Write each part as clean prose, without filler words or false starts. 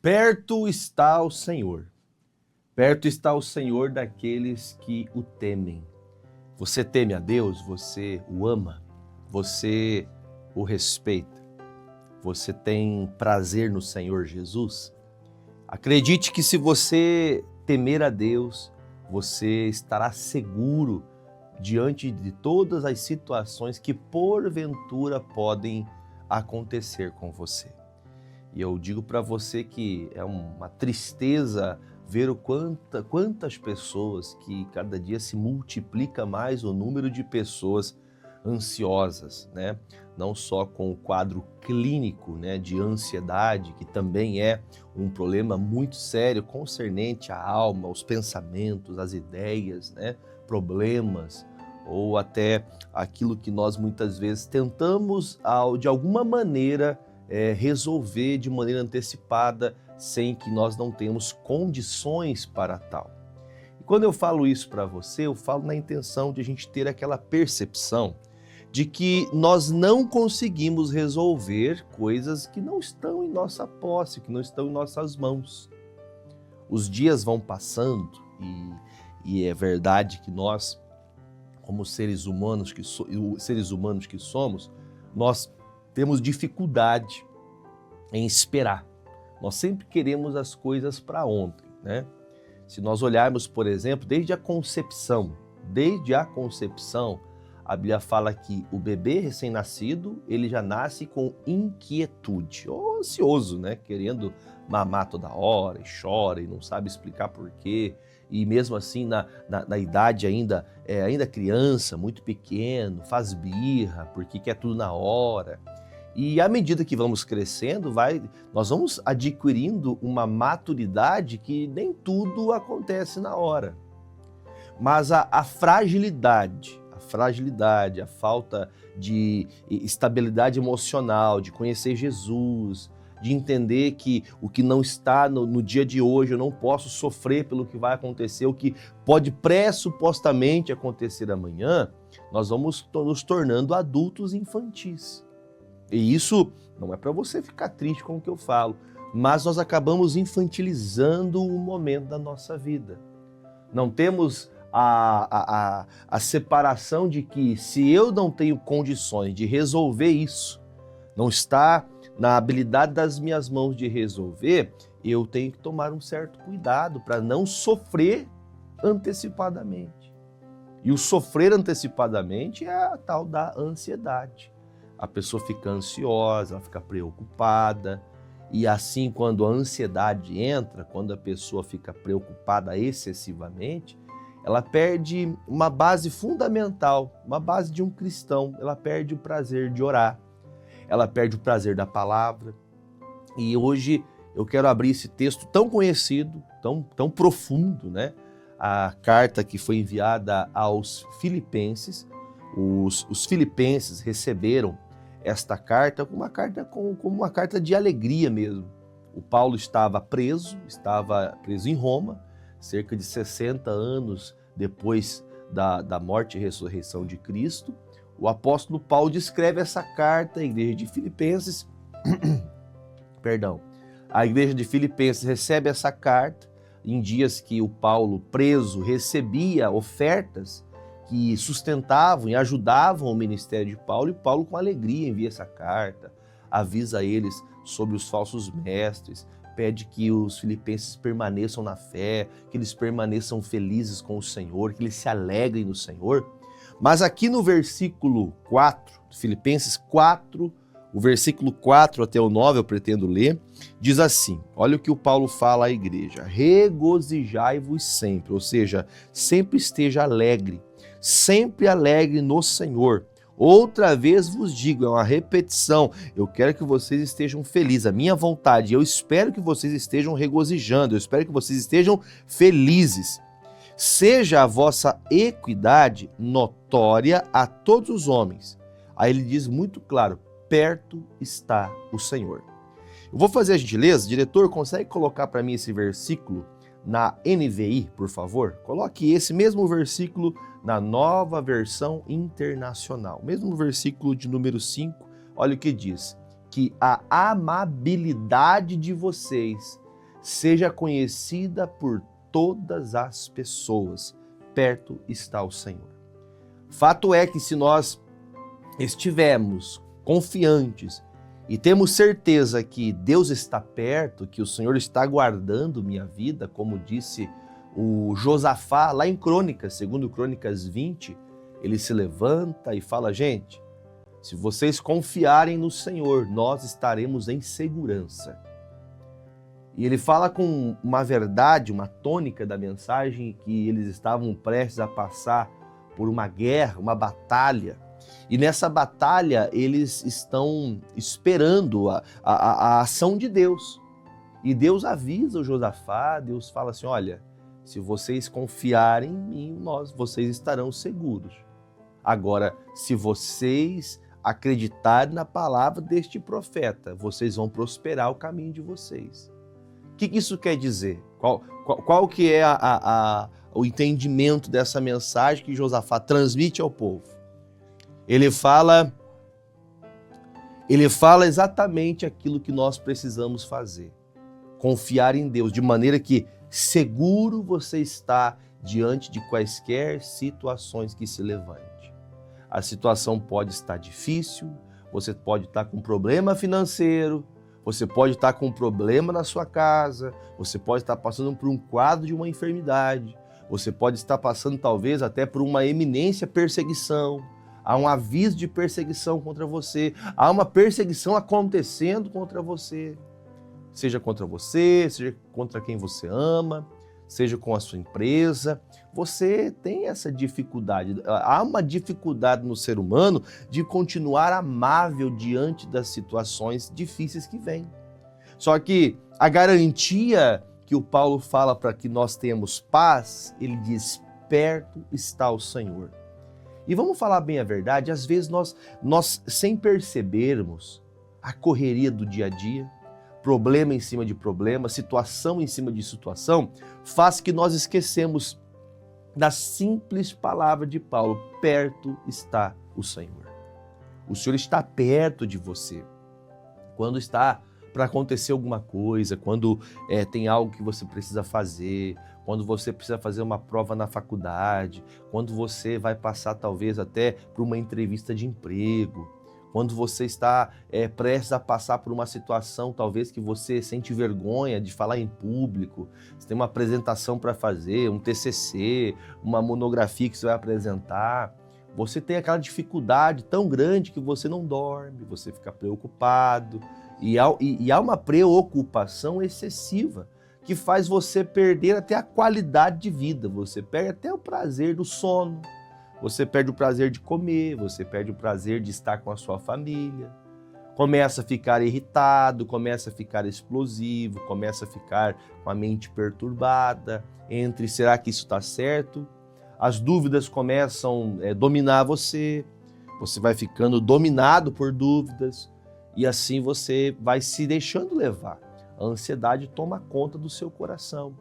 Perto está o Senhor. Perto está o Senhor daqueles que o temem. Você teme a Deus? Você o ama? Você o respeita? Você tem prazer no Senhor Jesus? Acredite que se você temer a Deus, você estará seguro diante de todas as situações que porventura podem acontecer com você. E eu digo para você que é uma tristeza ver quantas pessoas que cada dia se multiplica mais o número de pessoas ansiosas, né? Não só com o quadro clínico, né, de ansiedade, que também é um problema muito sério concernente à alma, aos pensamentos, às ideias, né, problemas, ou até aquilo que nós muitas vezes tentamos de alguma maneira resolver de maneira antecipada, sem que nós não tenhamos condições para tal. E quando eu falo isso para você, eu falo na intenção de a gente ter aquela percepção de que nós não conseguimos resolver coisas que não estão em nossa posse, que não estão em nossas mãos. Os dias vão passando e é verdade que nós, como seres humanos que somos, nós temos dificuldade em esperar. Nós sempre queremos as coisas para ontem, né? Se nós olharmos, por exemplo, desde a concepção, a Bíblia fala que o bebê recém-nascido, ele já nasce com inquietude, ou ansioso, né? Querendo mamar toda hora, e chora e não sabe explicar por quê. E mesmo assim, na idade ainda criança, muito pequeno, faz birra, porque quer tudo na hora. E à medida que vamos crescendo, nós vamos adquirindo uma maturidade que nem tudo acontece na hora. Mas a fragilidade, a falta de estabilidade emocional, de conhecer Jesus, de entender que o que não está no dia de hoje, eu não posso sofrer pelo que vai acontecer, o que pode pressupostamente acontecer amanhã, nós vamos nos tornando adultos infantis. E isso não é para você ficar triste com o que eu falo, mas nós acabamos infantilizando o momento da nossa vida. Não temos a separação de que se eu não tenho condições de resolver isso, não está na habilidade das minhas mãos de resolver, eu tenho que tomar um certo cuidado para não sofrer antecipadamente. E o sofrer antecipadamente é a tal da ansiedade. A pessoa fica ansiosa, ela fica preocupada, e assim quando a ansiedade entra, quando a pessoa fica preocupada excessivamente, ela perde uma base fundamental, uma base de um cristão, ela perde o prazer de orar, ela perde o prazer da palavra. E hoje eu quero abrir esse texto tão conhecido, tão profundo, né? A carta que foi enviada aos Filipenses. Os filipenses receberam esta carta como uma carta de alegria mesmo. O Paulo estava preso em Roma, cerca de 60 anos depois da morte e ressurreição de Cristo. O apóstolo Paulo descreve essa carta à igreja de Filipenses. A igreja de Filipenses recebe essa carta em dias que o Paulo, preso, recebia ofertas que sustentavam e ajudavam o ministério de Paulo, e Paulo com alegria envia essa carta, avisa eles sobre os falsos mestres, pede que os filipenses permaneçam na fé, que eles permaneçam felizes com o Senhor, que eles se alegrem no Senhor. Mas aqui no versículo 4, Filipenses 4, o versículo 4 até o 9 eu pretendo ler, diz assim, olha o que o Paulo fala à igreja: regozijai-vos sempre, ou seja, sempre esteja alegre, sempre alegre no Senhor. Outra vez vos digo, é uma repetição, eu quero que vocês estejam felizes, a minha vontade, eu espero que vocês estejam regozijando, eu espero que vocês estejam felizes. Seja a vossa equidade notória a todos os homens. Aí ele diz muito claro, perto está o Senhor. Eu vou fazer a gentileza, diretor, consegue colocar para mim esse versículo na NVI, por favor? Coloque esse mesmo versículo na Nova Versão Internacional. Mesmo versículo de número 5, olha o que diz. Que a amabilidade de vocês seja conhecida por todas as pessoas. Perto está o Senhor. Fato é que se nós estivermos confiantes e temos certeza que Deus está perto, que o Senhor está guardando minha vida, como disse o Josafá lá em Crônicas, segundo Crônicas 20, ele se levanta e fala: gente, se vocês confiarem no Senhor, nós estaremos em segurança. E ele fala com uma verdade, uma tônica da mensagem, que eles estavam prestes a passar por uma guerra, uma batalha. E nessa batalha eles estão esperando a ação de Deus. E Deus avisa o Josafá, Deus fala assim: olha, se vocês confiarem em mim, vocês estarão seguros. Agora, se vocês acreditarem na palavra deste profeta, vocês vão prosperar o caminho de vocês. O que isso quer dizer? Qual que é o entendimento dessa mensagem que Josafá transmite ao povo? Ele fala exatamente aquilo que nós precisamos fazer. Confiar em Deus, de maneira que seguro você está diante de quaisquer situações que se levante. A situação pode estar difícil, você pode estar com problema financeiro, você pode estar com um problema na sua casa, você pode estar passando por um quadro de uma enfermidade, você pode estar passando talvez até por uma eminência perseguição, há um aviso de perseguição contra você, há uma perseguição acontecendo contra você, seja contra você, seja contra quem você ama, seja com a sua empresa. Você tem essa dificuldade, há uma dificuldade no ser humano de continuar amável diante das situações difíceis que vêm. Só que a garantia que o Paulo fala para que nós tenhamos paz, ele diz: perto está o Senhor. E vamos falar bem a verdade, às vezes nós sem percebermos a correria do dia a dia, problema em cima de problema, situação em cima de situação, faz que nós esquecemos da simples palavra de Paulo: perto está o Senhor. O Senhor está perto de você. Quando está para acontecer alguma coisa, quando tem algo que você precisa fazer, quando você precisa fazer uma prova na faculdade, quando você vai passar talvez até por uma entrevista de emprego, quando você está prestes a passar por uma situação talvez que você sente vergonha de falar em público, você tem uma apresentação para fazer, um TCC, uma monografia que você vai apresentar, você tem aquela dificuldade tão grande que você não dorme, você fica preocupado, e há uma preocupação excessiva que faz você perder até a qualidade de vida, você perde até o prazer do sono, você perde o prazer de comer, você perde o prazer de estar com a sua família, começa a ficar irritado, começa a ficar explosivo, começa a ficar com a mente perturbada, entre será que isso está certo? As dúvidas começam a dominar você vai ficando dominado por dúvidas e assim você vai se deixando levar. A ansiedade toma conta do seu coração.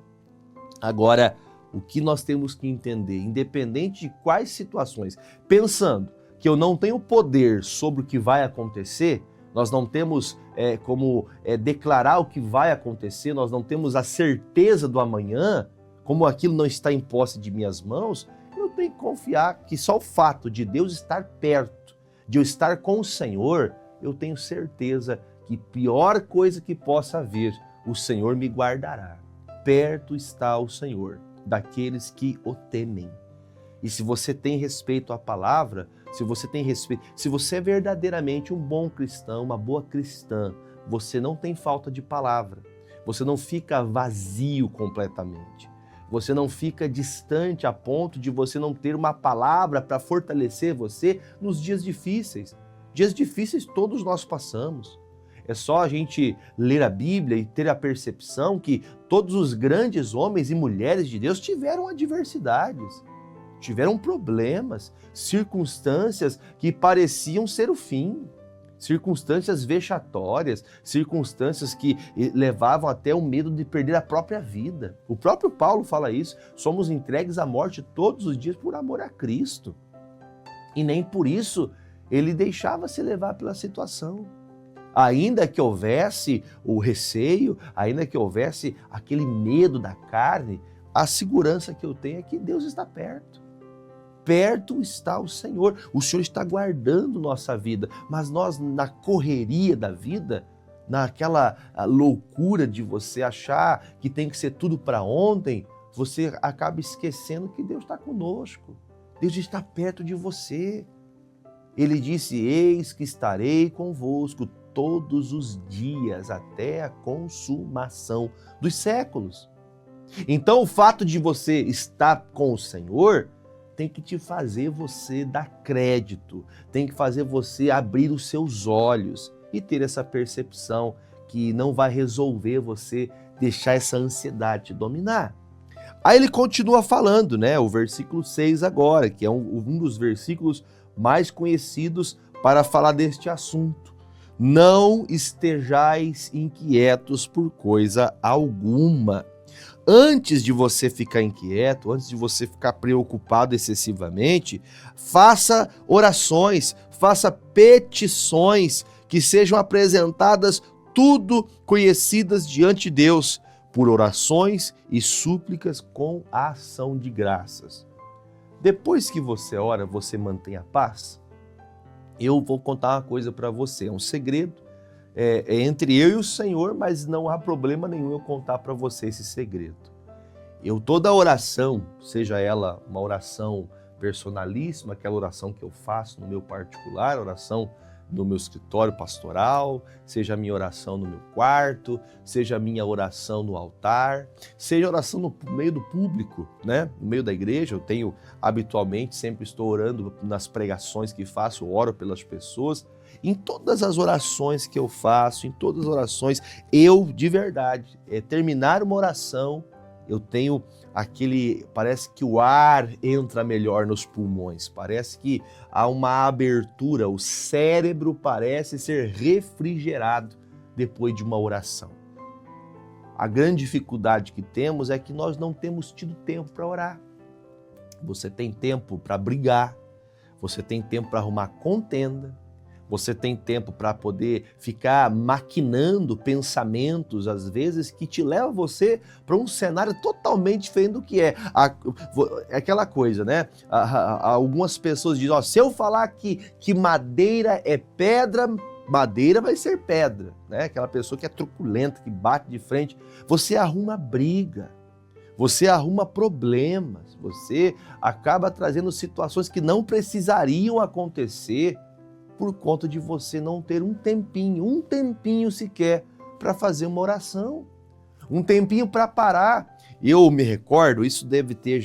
Agora, o que nós temos que entender, independente de quais situações, pensando que eu não tenho poder sobre o que vai acontecer, nós não temos como declarar o que vai acontecer, nós não temos a certeza do amanhã, como aquilo não está em posse de minhas mãos, eu tenho que confiar que só o fato de Deus estar perto, de eu estar com o Senhor, eu tenho certeza que pior coisa que possa haver, o Senhor me guardará. Perto está o Senhor daqueles que o temem. E se você tem respeito à palavra, se você é verdadeiramente um bom cristão, uma boa cristã, você não tem falta de palavra, você não fica vazio completamente, você não fica distante a ponto de você não ter uma palavra para fortalecer você nos dias difíceis. Dias difíceis todos nós passamos. É só a gente ler a Bíblia e ter a percepção que todos os grandes homens e mulheres de Deus tiveram adversidades, tiveram problemas, circunstâncias que pareciam ser o fim, circunstâncias vexatórias, circunstâncias que levavam até o medo de perder a própria vida. O próprio Paulo fala isso, somos entregues à morte todos os dias por amor a Cristo. E nem por isso ele deixava se levar pela situação. Ainda que houvesse o receio, ainda que houvesse aquele medo da carne, a segurança que eu tenho é que Deus está perto. Perto está o Senhor está guardando nossa vida, mas nós na correria da vida, naquela loucura de você achar que tem que ser tudo para ontem, você acaba esquecendo que Deus está conosco, Deus está perto de você. Ele disse, eis que estarei convosco todos os dias até a consumação dos séculos. Então o fato de você estar com o Senhor tem que te fazer você dar crédito, tem que fazer você abrir os seus olhos e ter essa percepção que não vai resolver você deixar essa ansiedade te dominar. Aí ele continua falando, né? O versículo 6 agora, que é um dos versículos mais conhecidos para falar deste assunto. Não estejais inquietos por coisa alguma. Antes de você ficar inquieto, antes de você ficar preocupado excessivamente, faça orações, faça petições que sejam apresentadas tudo conhecidas diante de Deus, por orações e súplicas com a ação de graças. Depois que você ora, você mantém a paz? Eu vou contar uma coisa para você, é um segredo, é entre eu e o Senhor, mas não há problema nenhum eu contar para você esse segredo. Toda oração, seja ela uma oração personalíssima, aquela oração que eu faço no meu particular, oração no meu escritório pastoral, seja a minha oração no meu quarto, seja a minha oração no altar, seja a oração no meio do público, né? No meio da igreja, eu tenho habitualmente, sempre estou orando nas pregações que faço, oro pelas pessoas. Em todas as orações que eu faço, em todas as orações, eu, de verdade, terminar uma oração, eu tenho parece que o ar entra melhor nos pulmões, parece que há uma abertura, o cérebro parece ser refrigerado depois de uma oração. A grande dificuldade que temos é que nós não temos tido tempo para orar. Você tem tempo para brigar, você tem tempo para arrumar contenda, você tem tempo para poder ficar maquinando pensamentos, às vezes, que te levam você para um cenário totalmente diferente do que é. Aquela coisa, né? Algumas pessoas dizem, se eu falar que madeira é pedra, madeira vai ser pedra, né? Aquela pessoa que é truculenta, que bate de frente. Você arruma briga, você arruma problemas, você acaba trazendo situações que não precisariam acontecer, por conta de você não ter um tempinho sequer para fazer uma oração, um tempinho para parar. Eu me recordo, isso deve ter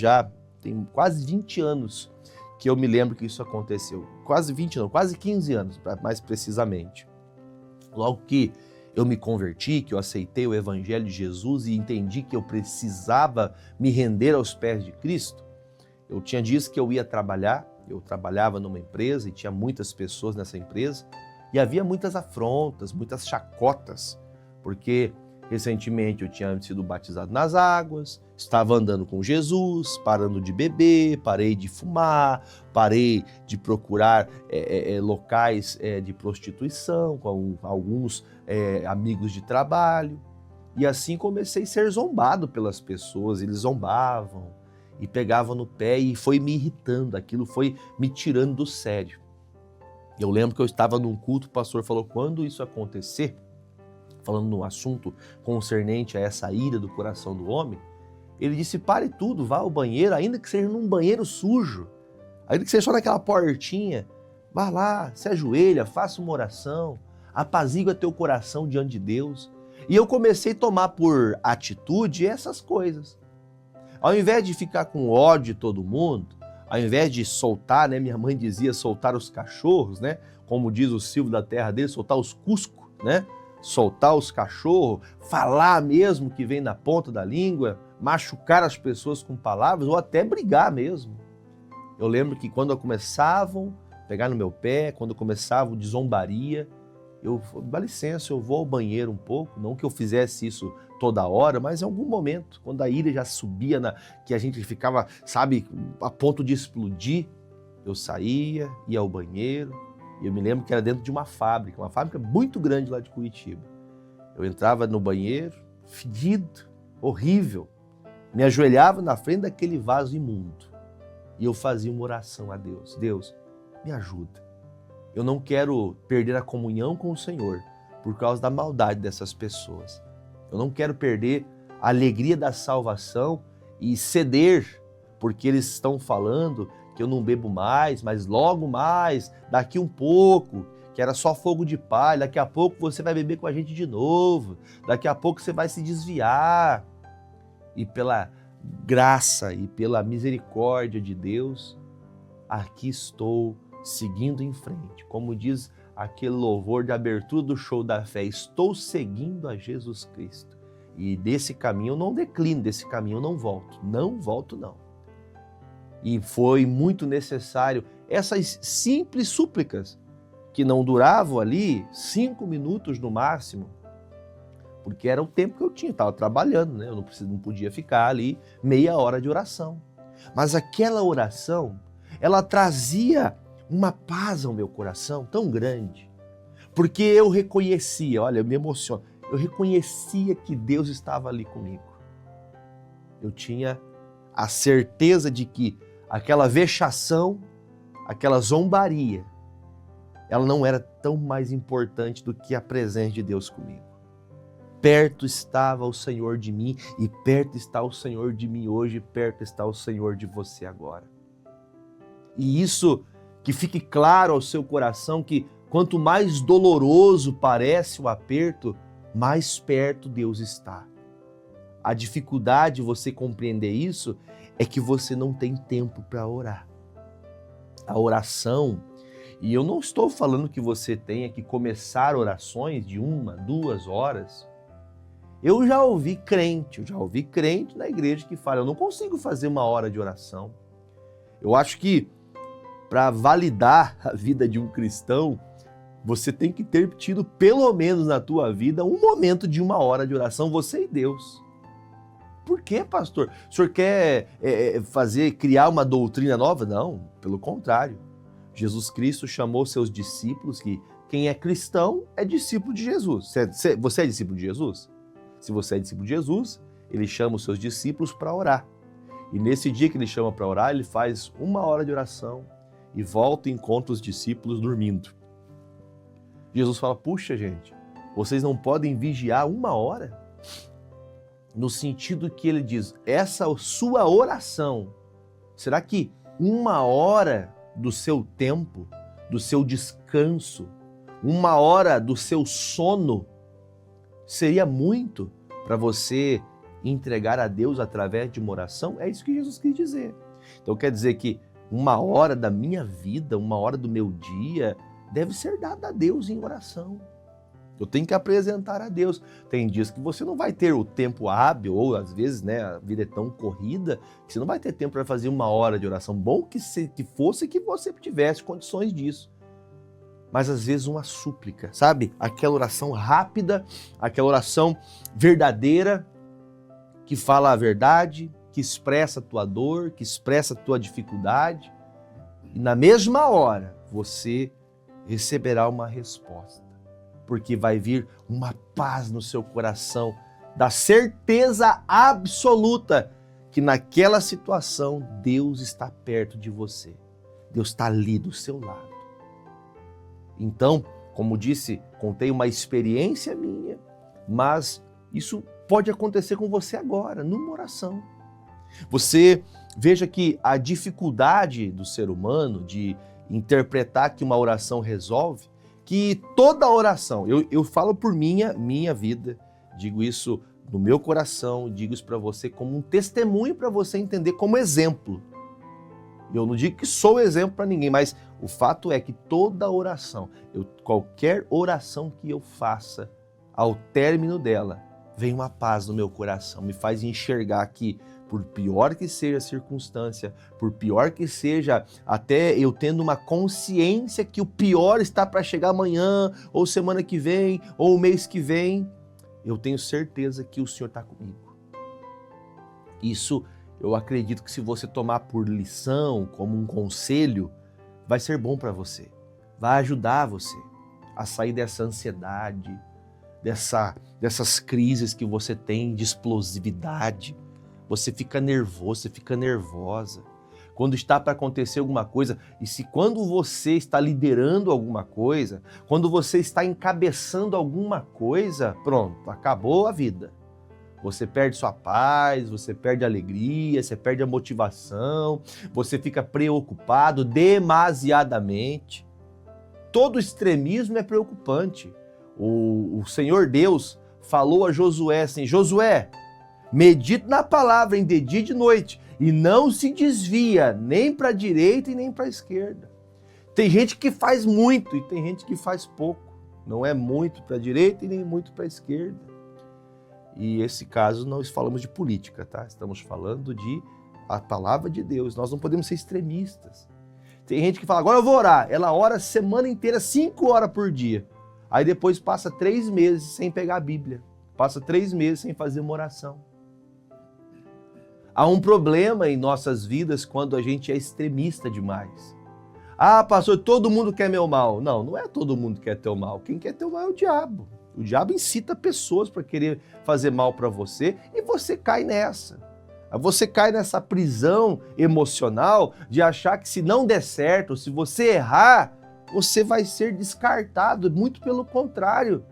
tem quase 20 anos que eu me lembro que isso aconteceu, quase 20 não, quase 15 anos, mais precisamente. Logo que eu me converti, que eu aceitei o Evangelho de Jesus e entendi que eu precisava me render aos pés de Cristo, eu tinha dito que eu ia trabalhar. Eu trabalhava numa empresa e tinha muitas pessoas nessa empresa e havia muitas afrontas, muitas chacotas, porque recentemente eu tinha sido batizado nas águas, estava andando com Jesus, parando de beber, parei de fumar, parei de procurar locais de prostituição com alguns amigos de trabalho, e assim comecei a ser zombado pelas pessoas, eles zombavam e pegava no pé e foi me irritando, aquilo foi me tirando do sério. Eu lembro que eu estava num culto, o pastor falou, quando isso acontecer, falando num assunto concernente a essa ira do coração do homem, ele disse, pare tudo, vá ao banheiro, ainda que seja num banheiro sujo, ainda que seja só naquela portinha, vá lá, se ajoelha, faça uma oração, apazigua teu coração diante de Deus. E eu comecei a tomar por atitude essas coisas. Ao invés de ficar com ódio de todo mundo, ao invés de soltar, né? Minha mãe dizia soltar os cachorros, né? Como diz o Silvio da terra dele, soltar os cusco, né? Soltar os cachorros, falar mesmo que vem na ponta da língua, machucar as pessoas com palavras ou até brigar mesmo. Eu lembro que quando começavam a pegar no meu pé, quando começavam de zombaria, dá licença, eu vou ao banheiro um pouco, não que eu fizesse isso toda hora, mas em algum momento, quando a ira já subia, que a gente ficava, sabe, a ponto de explodir, eu saía, ia ao banheiro, E eu me lembro que era dentro de uma fábrica muito grande lá de Curitiba. Eu entrava no banheiro, fedido, horrível, me ajoelhava na frente daquele vaso imundo e eu fazia uma oração a Deus. Deus, me ajuda. Eu não quero perder a comunhão com o Senhor por causa da maldade dessas pessoas. Eu não quero perder a alegria da salvação e ceder porque eles estão falando que eu não bebo mais, mas logo mais, daqui um pouco, que era só fogo de palha, daqui a pouco você vai beber com a gente de novo, daqui a pouco você vai se desviar. E pela graça e pela misericórdia de Deus, aqui estou seguindo em frente. Como diz aquele louvor de abertura do show da fé, estou seguindo a Jesus Cristo. E desse caminho eu não declino, desse caminho eu não volto. Não volto, não. E foi muito necessário essas simples súplicas, que não duravam ali 5 minutos no máximo, porque era o tempo que eu tinha, estava trabalhando, né? Eu não podia ficar ali meia hora de oração. Mas aquela oração, ela trazia uma paz ao meu coração tão grande, porque eu reconhecia, olha, eu me emociono, eu reconhecia que Deus estava ali comigo. Eu tinha a certeza de que aquela vexação, aquela zombaria, ela não era tão mais importante do que a presença de Deus comigo. Perto estava o Senhor de mim e perto está o Senhor de mim hoje, perto está o Senhor de você agora. E isso que fique claro ao seu coração que quanto mais doloroso parece o aperto, mais perto Deus está. A dificuldade de você compreender isso é que você não tem tempo para orar. A oração, e eu não estou falando que você tenha que começar orações de 1, 2 horas. Eu já ouvi crente na igreja que fala, eu não consigo fazer 1 hora de oração. Eu acho que para validar a vida de um cristão, você tem que ter tido pelo menos na tua vida um momento de 1 hora de oração, você e Deus. Por quê, pastor? O senhor quer criar uma doutrina nova? Não, pelo contrário. Jesus Cristo chamou seus discípulos, que quem é cristão é discípulo de Jesus. Você é discípulo de Jesus? Se você é discípulo de Jesus, ele chama os seus discípulos para orar. E nesse dia que ele chama para orar, ele faz 1 hora de oração e volta e encontra os discípulos dormindo. Jesus fala, puxa gente, vocês não podem vigiar 1 hora? No sentido que ele diz, essa sua oração, será que 1 hora do seu tempo, do seu descanso, 1 hora do seu sono, seria muito para você entregar a Deus através de uma oração? É isso que Jesus quis dizer. Então quer dizer que 1 hora da minha vida, 1 hora do meu dia, deve ser dada a Deus em oração. Eu tenho que apresentar a Deus. Tem dias que você não vai ter o tempo hábil, ou às vezes, né, a vida é tão corrida, que você não vai ter tempo para fazer 1 hora de oração. Bom que fosse que você tivesse condições disso. Mas às vezes uma súplica, sabe? Aquela oração rápida, aquela oração verdadeira, que fala a verdade, que expressa a tua dor, que expressa a tua dificuldade. E na mesma hora, você receberá uma resposta. Porque vai vir uma paz no seu coração, da certeza absoluta que naquela situação Deus está perto de você. Deus está ali do seu lado. Então, como disse, contei uma experiência minha, mas isso pode acontecer com você agora, numa oração. Você veja que a dificuldade do ser humano de interpretar que uma oração resolve, que toda oração, eu falo por minha vida, digo isso no meu coração, digo isso para você como um testemunho para você entender como exemplo. Eu não digo que sou exemplo para ninguém, mas o fato é que toda oração, qualquer oração que eu faça, ao término dela, vem uma paz no meu coração, me faz enxergar que, por pior que seja a circunstância, por pior que seja, até eu tendo uma consciência que o pior está para chegar amanhã, ou semana que vem, ou o mês que vem, eu tenho certeza que o Senhor está comigo. Isso eu acredito que se você tomar por lição, como um conselho, vai ser bom para você. vai ajudar você a sair dessa ansiedade, dessas crises que você tem de explosividade. Você fica nervoso, você fica nervosa. Quando está para acontecer alguma coisa, e se quando você está liderando alguma coisa, quando você está encabeçando alguma coisa, pronto, acabou a vida. Você perde sua paz, você perde a alegria, você perde a motivação, você fica preocupado demasiadamente. Todo extremismo é preocupante. O Senhor Deus falou a Josué assim: Josué, medita na palavra em de dia e de noite e não se desvia nem para a direita e nem para a esquerda. Tem gente que faz muito e tem gente que faz pouco. Não é muito para a direita e nem muito para a esquerda. E esse caso nós falamos de política, tá? Estamos falando de a palavra de Deus. Nós não podemos ser extremistas. Tem gente que fala, agora eu vou orar. Ela ora a semana inteira, 5 horas por dia. Aí depois passa 3 meses sem pegar a Bíblia. Passa 3 meses sem fazer uma oração. Há um problema em nossas vidas quando a gente é extremista demais. Ah, pastor, todo mundo quer meu mal. Não, não é todo mundo que quer teu mal. Quem quer teu mal é o diabo. O diabo incita pessoas para querer fazer mal para você e você cai nessa. Você cai nessa prisão emocional de achar que se não der certo, se você errar, você vai ser descartado. Muito pelo contrário.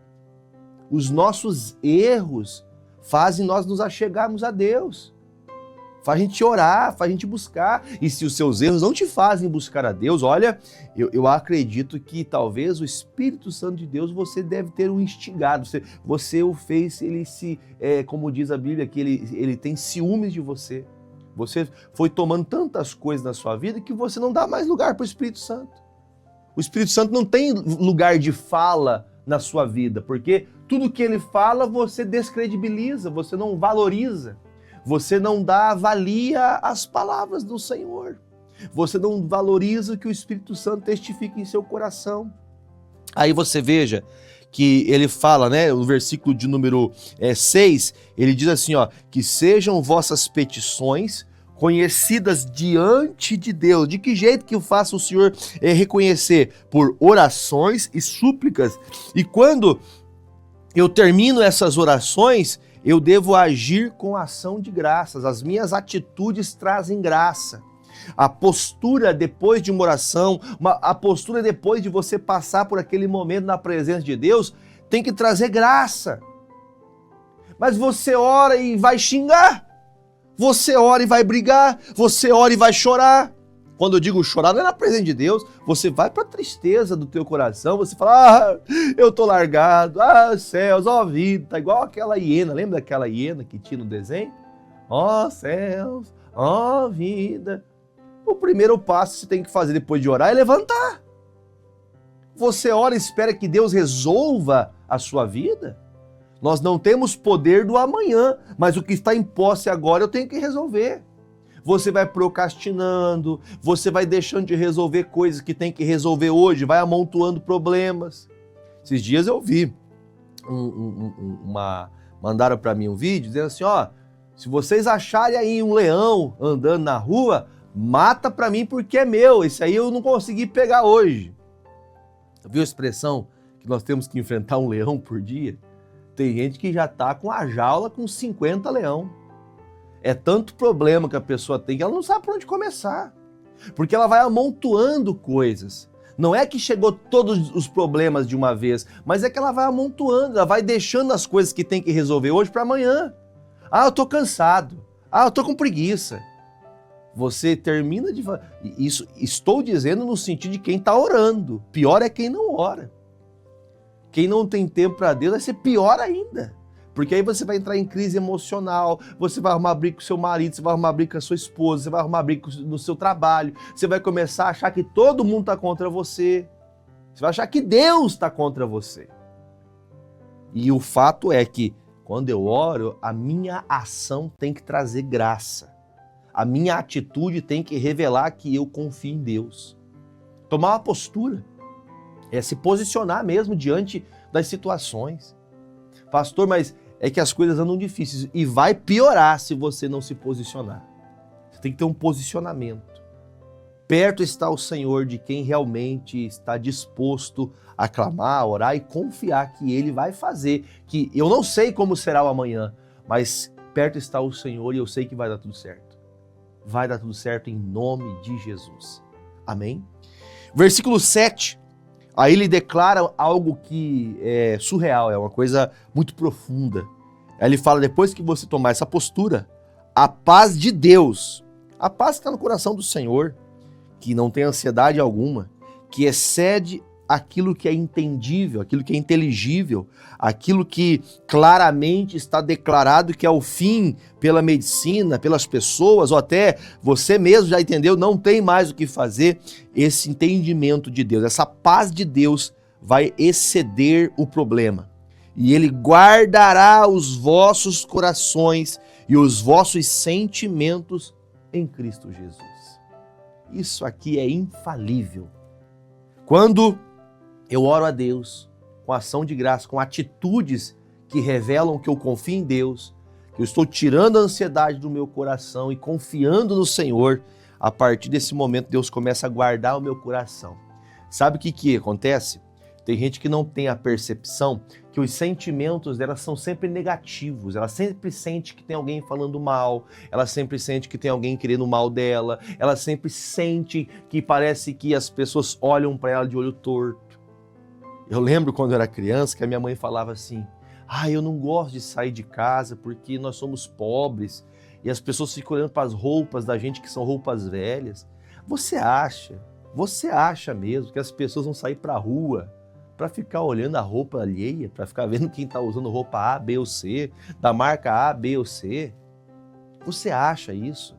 Os nossos erros fazem nós nos achegarmos a Deus. Faz a gente orar, faz a gente buscar. E se os seus erros não te fazem buscar a Deus, olha, eu acredito que talvez o Espírito Santo de Deus você deve ter o instigado. Você o fez, ele como diz a Bíblia, que ele tem ciúmes de você. Você foi tomando tantas coisas na sua vida que você não dá mais lugar para o Espírito Santo. O Espírito Santo não tem lugar de fala na sua vida, porque tudo que ele fala você descredibiliza, você não valoriza. Você não dá valia às palavras do Senhor. Você não valoriza o que o Espírito Santo testifica em seu coração. Aí você veja que ele fala, né, no versículo de número 6, ele diz assim, ó, que sejam vossas petições conhecidas diante de Deus. De que jeito que eu faço o Senhor reconhecer? Por orações e súplicas. E quando eu termino essas orações, eu devo agir com ação de graças. As minhas atitudes trazem graça. A postura depois de uma oração, a postura depois de você passar por aquele momento na presença de Deus, tem que trazer graça. Mas você ora e vai xingar. Você ora e vai brigar. Você ora e vai chorar. Quando eu digo chorar, não é na presença de Deus, você vai para a tristeza do teu coração, você fala, eu tô largado, céus, ó vida, tá igual aquela hiena, lembra daquela hiena que tinha no desenho? Ó céus, ó vida. O primeiro passo que você tem que fazer depois de orar é levantar. Você ora e espera que Deus resolva a sua vida? Nós não temos poder do amanhã, mas o que está em posse agora eu tenho que resolver. Você vai procrastinando, você vai deixando de resolver coisas que tem que resolver hoje, vai amontoando problemas. Esses dias eu vi, mandaram para mim um vídeo dizendo assim, ó, se vocês acharem aí um leão andando na rua, mata para mim porque é meu, esse aí eu não consegui pegar hoje. Viu a expressão que nós temos que enfrentar um leão por dia? Tem gente que já está com a jaula com 50 leão. É tanto problema que a pessoa tem que ela não sabe por onde começar. Porque ela vai amontoando coisas. Não é que chegou todos os problemas de uma vez, mas é que ela vai amontoando, ela vai deixando as coisas que tem que resolver hoje para amanhã. Eu tô cansado. Eu tô com preguiça. Você termina de... Isso estou dizendo no sentido de quem está orando. Pior é quem não ora. Quem não tem tempo para Deus vai ser pior ainda. Porque aí você vai entrar em crise emocional, você vai arrumar briga com seu marido, você vai arrumar briga com a sua esposa, você vai arrumar briga no seu trabalho, você vai começar a achar que todo mundo está contra você, você vai achar que Deus está contra você. E o fato é que quando eu oro, a minha ação tem que trazer graça. A minha atitude tem que revelar que eu confio em Deus. Tomar uma postura, é se posicionar mesmo diante das situações. Pastor, mas é que as coisas andam difíceis e vai piorar se você não se posicionar. Você tem que ter um posicionamento. Perto está o Senhor de quem realmente está disposto a clamar, a orar e confiar que Ele vai fazer, que eu não sei como será o amanhã, mas perto está o Senhor e eu sei que vai dar tudo certo. Vai dar tudo certo em nome de Jesus. Amém? Versículo 7, aí ele declara algo que é surreal, é uma coisa muito profunda. Aí ele fala, depois que você tomar essa postura, a paz de Deus, a paz que está no coração do Senhor, que não tem ansiedade alguma, que excede aquilo que é entendível, aquilo que é inteligível, aquilo que claramente está declarado que é o fim pela medicina, pelas pessoas, ou até você mesmo já entendeu, não tem mais o que fazer, esse entendimento de Deus, essa paz de Deus vai exceder o problema. E Ele guardará os vossos corações e os vossos sentimentos em Cristo Jesus. Isso aqui é infalível. Quando eu oro a Deus com ação de graça, com atitudes que revelam que eu confio em Deus, que eu estou tirando a ansiedade do meu coração e confiando no Senhor, a partir desse momento Deus começa a guardar o meu coração. Sabe o que acontece? Tem gente que não tem a percepção que os sentimentos delas são sempre negativos. Ela sempre sente que tem alguém falando mal, ela sempre sente que tem alguém querendo mal dela, ela sempre sente que parece que as pessoas olham para ela de olho torto. Eu lembro quando eu era criança que a minha mãe falava assim, eu não gosto de sair de casa porque nós somos pobres e as pessoas ficam olhando para as roupas da gente que são roupas velhas. Você acha mesmo que as pessoas vão sair para a rua para ficar olhando a roupa alheia, para ficar vendo quem está usando roupa A, B ou C, da marca A, B ou C? Você acha isso?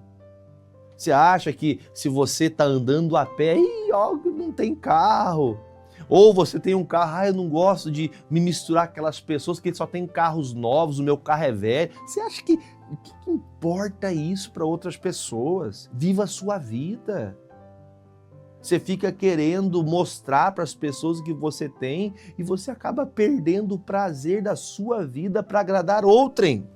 Você acha que se você está andando a pé, não tem carro? Ou você tem um carro, eu não gosto de me misturar com aquelas pessoas que só tem carros novos, o meu carro é velho. Você acha que o que importa isso para outras pessoas? Viva a sua vida. Você fica querendo mostrar para as pessoas o que você tem e você acaba perdendo o prazer da sua vida para agradar outrem.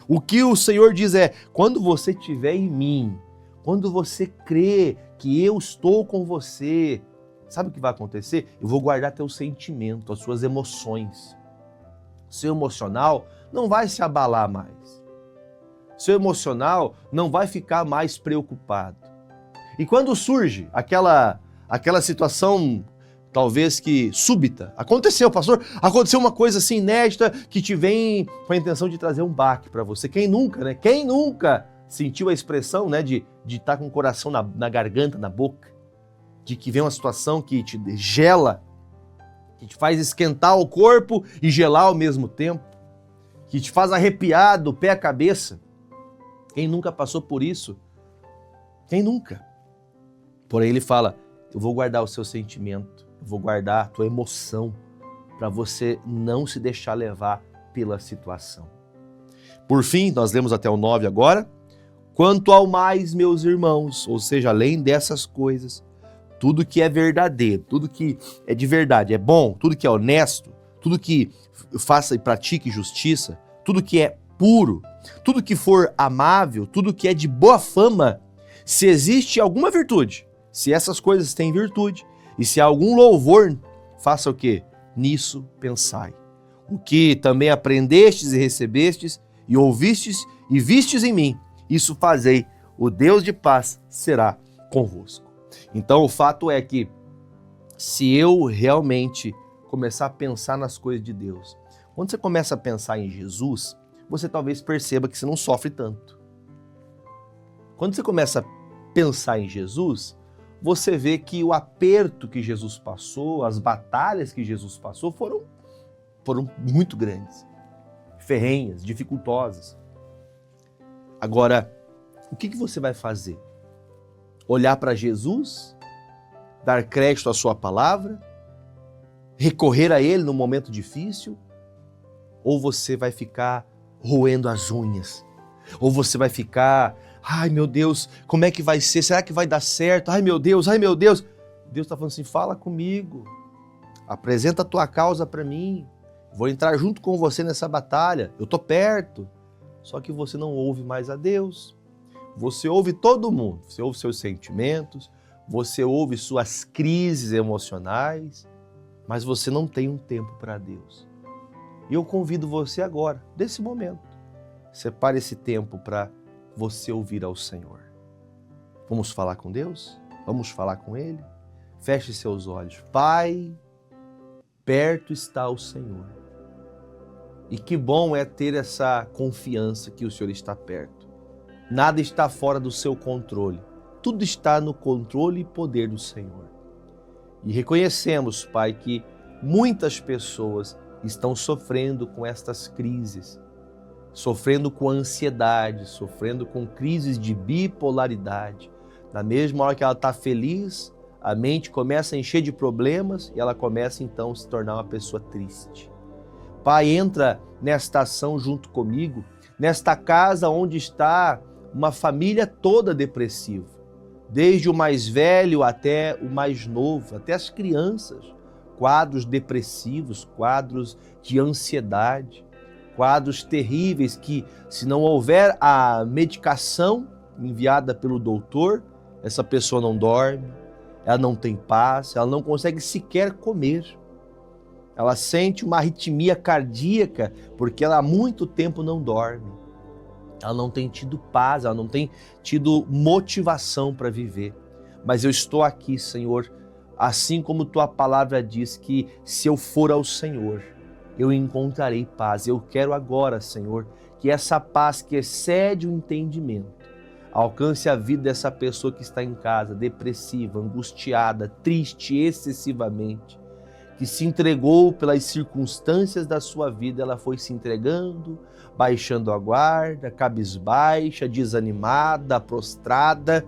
O que o Senhor diz é, quando você estiver em mim, quando você crê que eu estou com você, sabe o que vai acontecer? Eu vou guardar teu sentimento, as suas emoções. Seu emocional não vai se abalar mais. Seu emocional não vai ficar mais preocupado. E quando surge aquela situação, talvez que súbita, aconteceu uma coisa assim inédita que te vem com a intenção de trazer um baque para você. Quem nunca, né? Quem nunca sentiu a expressão, né, de estar com o coração na garganta, na boca, de que vem uma situação que te gela, que te faz esquentar o corpo e gelar ao mesmo tempo, que te faz arrepiar do pé à cabeça. Quem nunca passou por isso? Quem nunca? Porém, ele fala, eu vou guardar o seu sentimento, eu vou guardar a tua emoção, para você não se deixar levar pela situação. Por fim, nós lemos até o 9 agora. Quanto ao mais, meus irmãos, ou seja, além dessas coisas, tudo que é verdadeiro, tudo que é de verdade, é bom, tudo que é honesto, tudo que faça e pratique justiça, tudo que é puro, tudo que for amável, tudo que é de boa fama, se existe alguma virtude, se essas coisas têm virtude, e se há algum louvor, faça o quê? Nisso pensai. O que também aprendestes e recebestes, e ouvistes e vistes em mim, isso fazei, o Deus de paz será convosco. Então o fato é que, se eu realmente começar a pensar nas coisas de Deus, quando você começa a pensar em Jesus, você talvez perceba que você não sofre tanto. Quando você começa a pensar em Jesus, você vê que o aperto que Jesus passou, as batalhas que Jesus passou foram muito grandes, ferrenhas, dificultosas. Agora, o que você vai fazer? Olhar para Jesus? Dar crédito à sua palavra? Recorrer a Ele no momento difícil? Ou você vai ficar roendo as unhas? Ou você vai ficar, ai meu Deus, como é que vai ser? Será que vai dar certo? Ai meu Deus, ai meu Deus. Deus está falando assim, fala comigo, apresenta a tua causa para mim, vou entrar junto com você nessa batalha, eu estou perto. Só que você não ouve mais a Deus, Você ouve todo mundo, você ouve seus sentimentos, você ouve suas crises emocionais, mas você não tem um tempo para Deus. E eu convido você agora, nesse momento, separe esse tempo para você ouvir ao Senhor. Vamos falar com Deus? Vamos falar com Ele? Feche seus olhos. Pai, perto está o Senhor. E que bom é ter essa confiança que o Senhor está perto. Nada está fora do seu controle. Tudo está no controle e poder do Senhor. E reconhecemos, Pai, que muitas pessoas estão sofrendo com estas crises, sofrendo com ansiedade, sofrendo com crises de bipolaridade. Na mesma hora que ela está feliz, a mente começa a encher de problemas e ela começa então a se tornar uma pessoa triste. Pai, entra nesta ação junto comigo, nesta casa onde está uma família toda depressiva, desde o mais velho até o mais novo, até as crianças, quadros depressivos, quadros de ansiedade, quadros terríveis que, se não houver a medicação enviada pelo doutor, essa pessoa não dorme, ela não tem paz, ela não consegue sequer comer. Ela sente uma arritmia cardíaca porque ela há muito tempo não dorme. Ela não tem tido paz, ela não tem tido motivação para viver. Mas eu estou aqui, Senhor, assim como tua palavra diz que se eu for ao Senhor, eu encontrarei paz. Eu quero agora, Senhor, que essa paz que excede o entendimento alcance a vida dessa pessoa que está em casa, depressiva, angustiada, triste excessivamente, que se entregou pelas circunstâncias da sua vida, ela foi se entregando, baixando a guarda, cabisbaixa, desanimada, prostrada,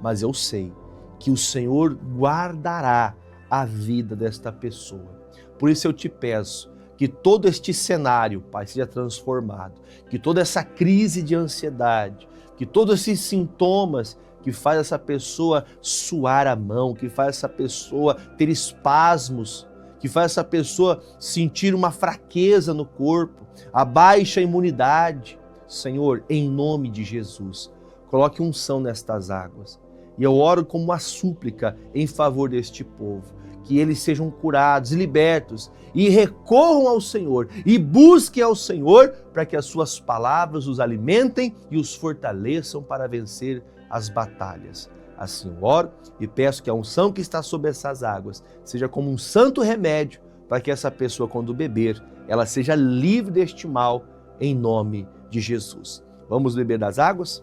mas eu sei que o Senhor guardará a vida desta pessoa. Por isso eu te peço que todo este cenário, Pai, seja transformado, que toda essa crise de ansiedade, que todos esses sintomas que faz essa pessoa suar a mão, que faz essa pessoa ter espasmos, que faz essa pessoa sentir uma fraqueza no corpo, a baixa imunidade, Senhor, em nome de Jesus, coloque unção nestas águas. E eu oro como uma súplica em favor deste povo, que eles sejam curados e libertos e recorram ao Senhor e busquem ao Senhor para que as suas palavras os alimentem e os fortaleçam para vencer as batalhas. Assim eu oro e peço que a unção que está sobre essas águas seja como um santo remédio para que essa pessoa, quando beber, ela seja livre deste mal, em nome de Jesus. Vamos beber das águas?